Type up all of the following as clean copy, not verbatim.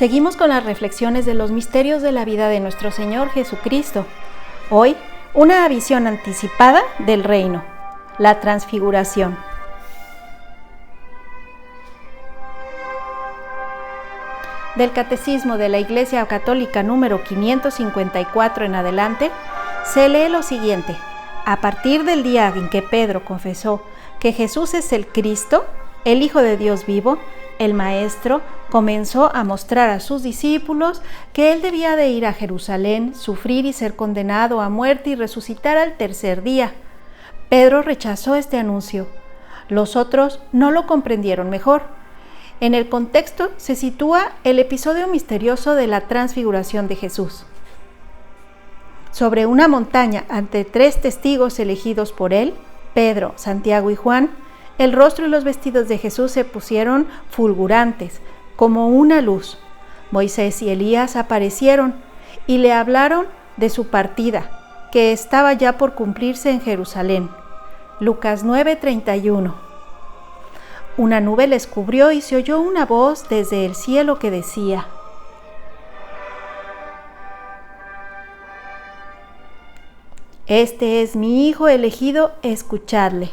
Seguimos con las reflexiones de los misterios de la vida de nuestro Señor Jesucristo. Hoy, una visión anticipada del reino, la transfiguración. Del Catecismo de la Iglesia Católica número 554 en adelante, se lee lo siguiente. A partir del día en que Pedro confesó que Jesús es el Cristo, el Hijo de Dios vivo, el Maestro comenzó a mostrar a sus discípulos que él debía de ir a Jerusalén, sufrir y ser condenado a muerte y resucitar al tercer día. Pedro rechazó este anuncio. Los otros no lo comprendieron mejor. En el contexto se sitúa el episodio misterioso de la transfiguración de Jesús. Sobre una montaña, ante 3 testigos elegidos por él, Pedro, Santiago y Juan, el rostro y los vestidos de Jesús se pusieron fulgurantes, como una luz. Moisés y Elías aparecieron y le hablaron de su partida, que estaba ya por cumplirse en Jerusalén. Lucas 9:31. Una nube les cubrió y se oyó una voz desde el cielo que decía: Este es mi Hijo elegido, escuchadle.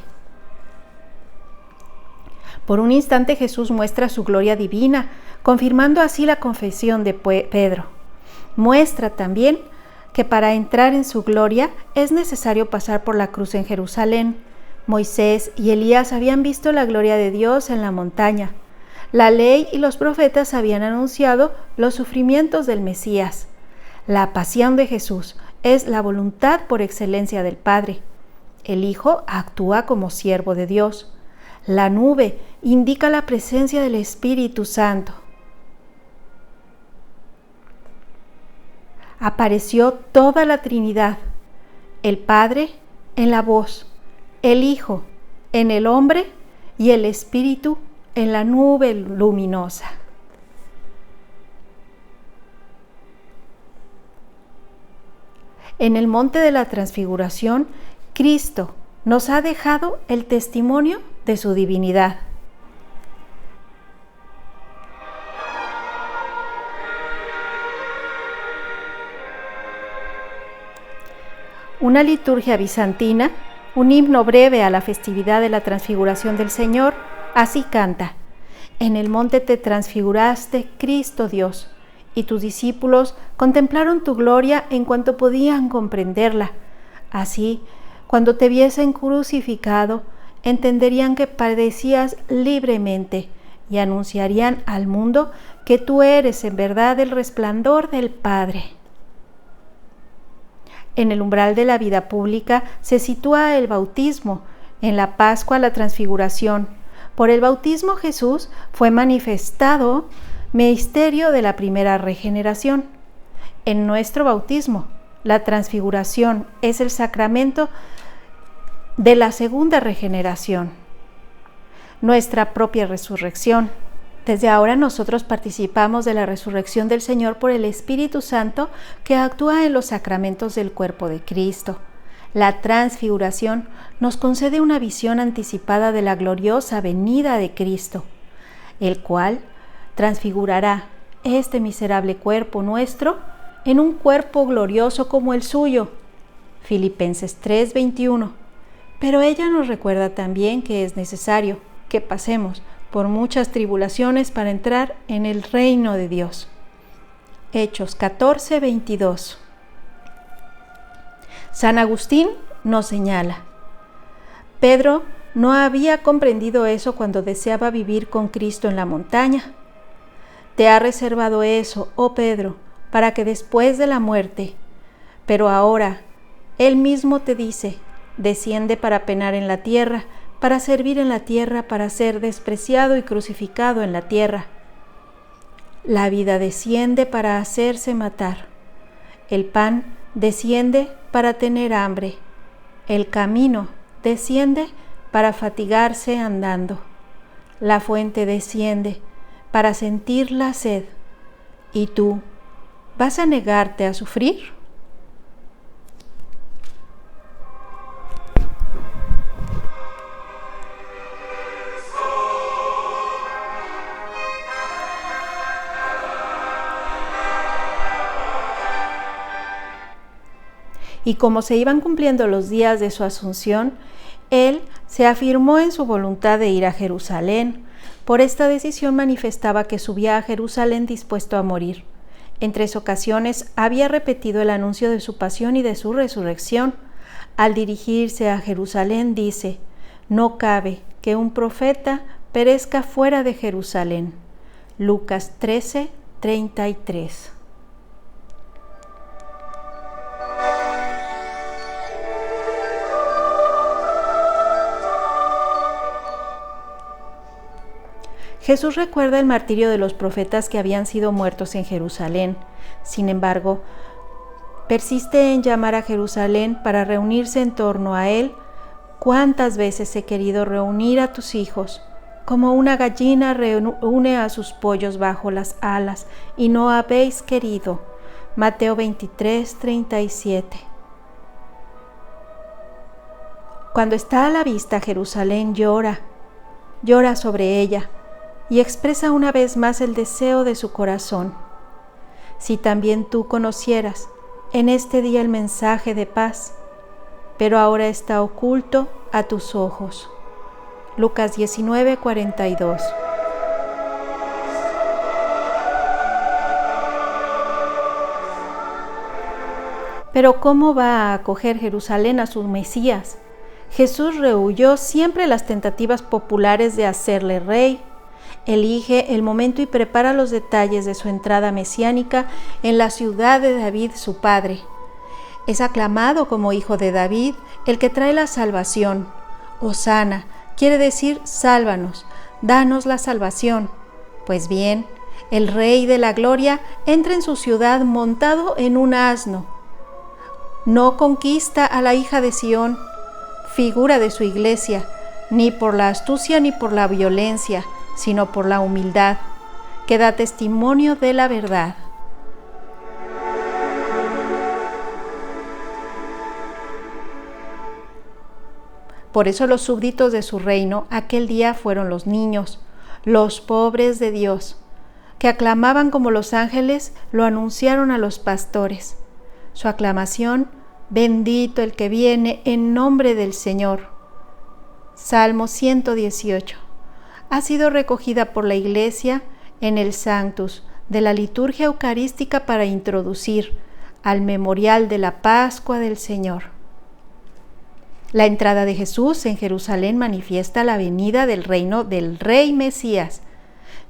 Por un instante Jesús muestra su gloria divina, confirmando así la confesión de Pedro. Muestra también que para entrar en su gloria es necesario pasar por la cruz en Jerusalén. Moisés y Elías habían visto la gloria de Dios en la montaña. La ley y los profetas habían anunciado los sufrimientos del Mesías. La pasión de Jesús es la voluntad por excelencia del Padre. El Hijo actúa como siervo de Dios. La nube indica la presencia del Espíritu Santo. Apareció toda la Trinidad, el Padre en la voz, el Hijo en el hombre y el Espíritu en la nube luminosa. En el monte de la transfiguración, Cristo nos ha dejado el testimonio de su divinidad. Una liturgia bizantina, un himno breve a la festividad de la transfiguración del Señor, así canta: En el monte te transfiguraste, Cristo Dios, y tus discípulos contemplaron tu gloria en cuanto podían comprenderla. Así, cuando te viesen crucificado, entenderían que padecías libremente y anunciarían al mundo que tú eres en verdad el resplandor del Padre. En el umbral de la vida pública se sitúa el bautismo, en la Pascua la transfiguración. Por el bautismo Jesús fue manifestado misterio de la primera regeneración. En nuestro bautismo, la transfiguración es el sacramento de la segunda regeneración, nuestra propia resurrección. Desde ahora nosotros participamos de la resurrección del Señor por el Espíritu Santo que actúa en los sacramentos del cuerpo de Cristo. La transfiguración nos concede una visión anticipada de la gloriosa venida de Cristo, el cual transfigurará este miserable cuerpo nuestro en un cuerpo glorioso como el suyo. Filipenses 3:21. Pero ella nos recuerda también que es necesario que pasemos por muchas tribulaciones para entrar en el reino de Dios. Hechos 14:22. San Agustín nos señala: Pedro no había comprendido eso cuando deseaba vivir con Cristo en la montaña. Te ha reservado eso, oh Pedro, para que después de la muerte, pero ahora Él mismo te dice: desciende para penar en la tierra, para servir en la tierra, para ser despreciado y crucificado en la tierra. La vida desciende para hacerse matar. El pan desciende para tener hambre. El camino desciende para fatigarse andando. La fuente desciende para sentir la sed. ¿Y tú vas a negarte a sufrir? y como se iban cumpliendo los días de su asunción, él se afirmó en su voluntad de ir a Jerusalén. Por esta decisión manifestaba que subía a Jerusalén dispuesto a morir. En 3 ocasiones había repetido el anuncio de su pasión y de su resurrección. Al dirigirse a Jerusalén dice: «No cabe que un profeta perezca fuera de Jerusalén». Lucas 13:33. Jesús recuerda el martirio de los profetas que habían sido muertos en Jerusalén. Sin embargo, persiste en llamar a Jerusalén para reunirse en torno a él. ¿Cuántas veces he querido reunir a tus hijos? Como una gallina reúne a sus pollos bajo las alas, y no habéis querido. Mateo 23:37. Cuando está a la vista, Jerusalén llora sobre ella, y expresa una vez más el deseo de su corazón. Si también tú conocieras en este día el mensaje de paz, pero ahora está oculto a tus ojos. Lucas 19:42. Pero ¿cómo va a acoger Jerusalén a su Mesías? Jesús rehuyó siempre las tentativas populares de hacerle rey. Elige el momento y prepara los detalles de su entrada mesiánica en la ciudad de David, su padre. Es aclamado como hijo de David, el que trae la salvación. Hosana quiere decir sálvanos, danos la salvación. Pues bien, el Rey de la Gloria entra en su ciudad montado en un asno. No conquista a la hija de Sión, figura de su iglesia, ni por la astucia ni por la violencia, sino por la humildad, que da testimonio de la verdad. Por eso los súbditos de su reino aquel día fueron los niños, los pobres de Dios, que aclamaban como los ángeles, lo anunciaron a los pastores. Su aclamación: bendito el que viene en nombre del Señor. Salmo 118. Ha sido recogida por la Iglesia en el Sanctus de la liturgia eucarística para introducir al memorial de la Pascua del Señor. La entrada de Jesús en Jerusalén manifiesta la venida del reino del Rey Mesías.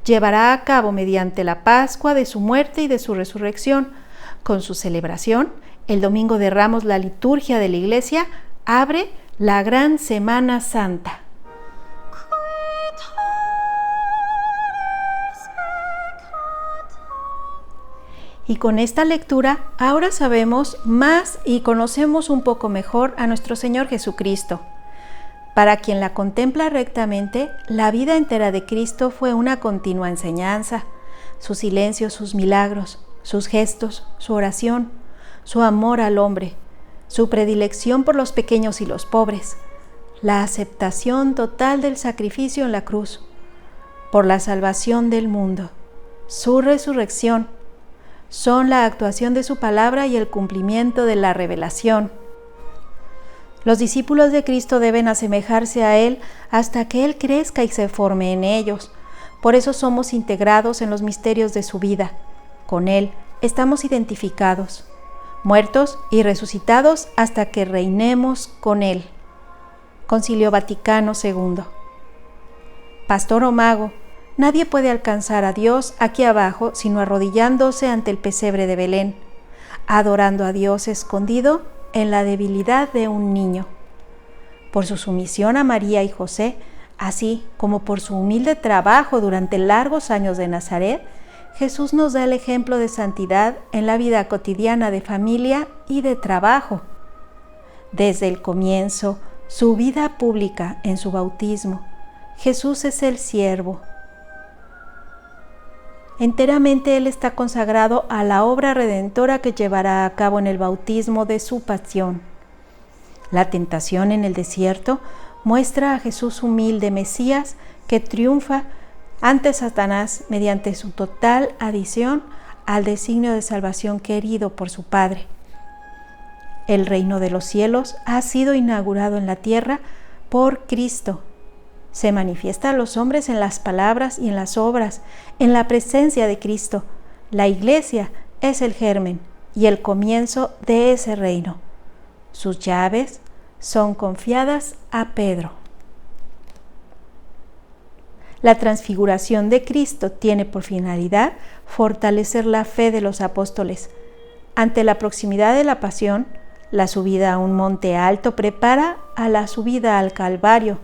Llevará a cabo mediante la Pascua de su muerte y de su resurrección. Con su celebración, el Domingo de Ramos, la liturgia de la Iglesia abre la Gran Semana Santa. Y con esta lectura ahora sabemos más y conocemos un poco mejor a nuestro Señor Jesucristo. Para quien la contempla rectamente, la vida entera de Cristo fue una continua enseñanza. Su silencio, sus milagros, sus gestos, su oración, su amor al hombre, su predilección por los pequeños y los pobres, la aceptación total del sacrificio en la cruz, por la salvación del mundo, su resurrección, son la actuación de su palabra y el cumplimiento de la revelación. Los discípulos de Cristo deben asemejarse a Él hasta que Él crezca y se forme en ellos. Por eso somos integrados en los misterios de su vida. Con Él estamos identificados, muertos y resucitados hasta que reinemos con Él. Concilio Vaticano II. Pastor o mago, nadie puede alcanzar a Dios aquí abajo sino arrodillándose ante el pesebre de Belén, adorando a Dios escondido en la debilidad de un niño. Por su sumisión a María y José, así como por su humilde trabajo durante largos años de Nazaret, Jesús nos da el ejemplo de santidad en la vida cotidiana de familia y de trabajo. Desde el comienzo, su vida pública en su bautismo, Jesús es el siervo. Enteramente Él está consagrado a la obra redentora que llevará a cabo en el bautismo de su pasión. La tentación en el desierto muestra a Jesús humilde Mesías que triunfa ante Satanás mediante su total adhesión al designio de salvación querido por su Padre. El reino de los cielos ha sido inaugurado en la tierra por Cristo. Se manifiesta a los hombres en las palabras y en las obras, en la presencia de Cristo. La Iglesia es el germen y el comienzo de ese reino. Sus llaves son confiadas a Pedro. La transfiguración de Cristo tiene por finalidad fortalecer la fe de los apóstoles. Ante la proximidad de la pasión, la subida a un monte alto prepara a la subida al Calvario.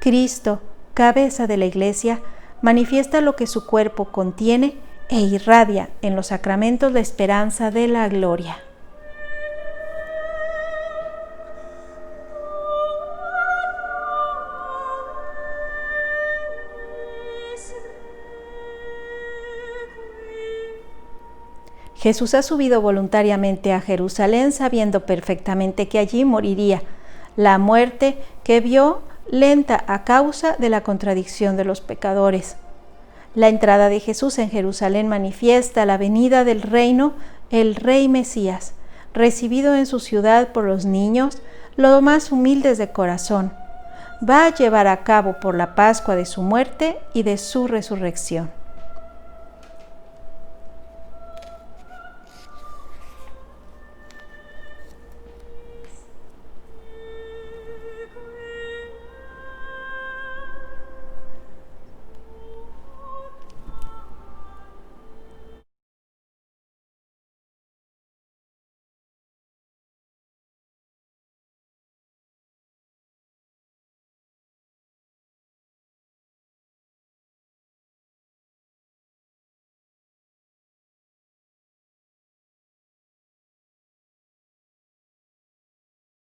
Cristo, cabeza de la Iglesia, manifiesta lo que su cuerpo contiene e irradia en los sacramentos la esperanza de la gloria. Jesús ha subido voluntariamente a Jerusalén sabiendo perfectamente que allí moriría, la muerte que vio lenta a causa de la contradicción de los pecadores. La entrada de Jesús en Jerusalén manifiesta la venida del reino, el Rey Mesías, recibido en su ciudad por los niños, los más humildes de corazón. Va a llevar a cabo por la Pascua de su muerte y de su resurrección.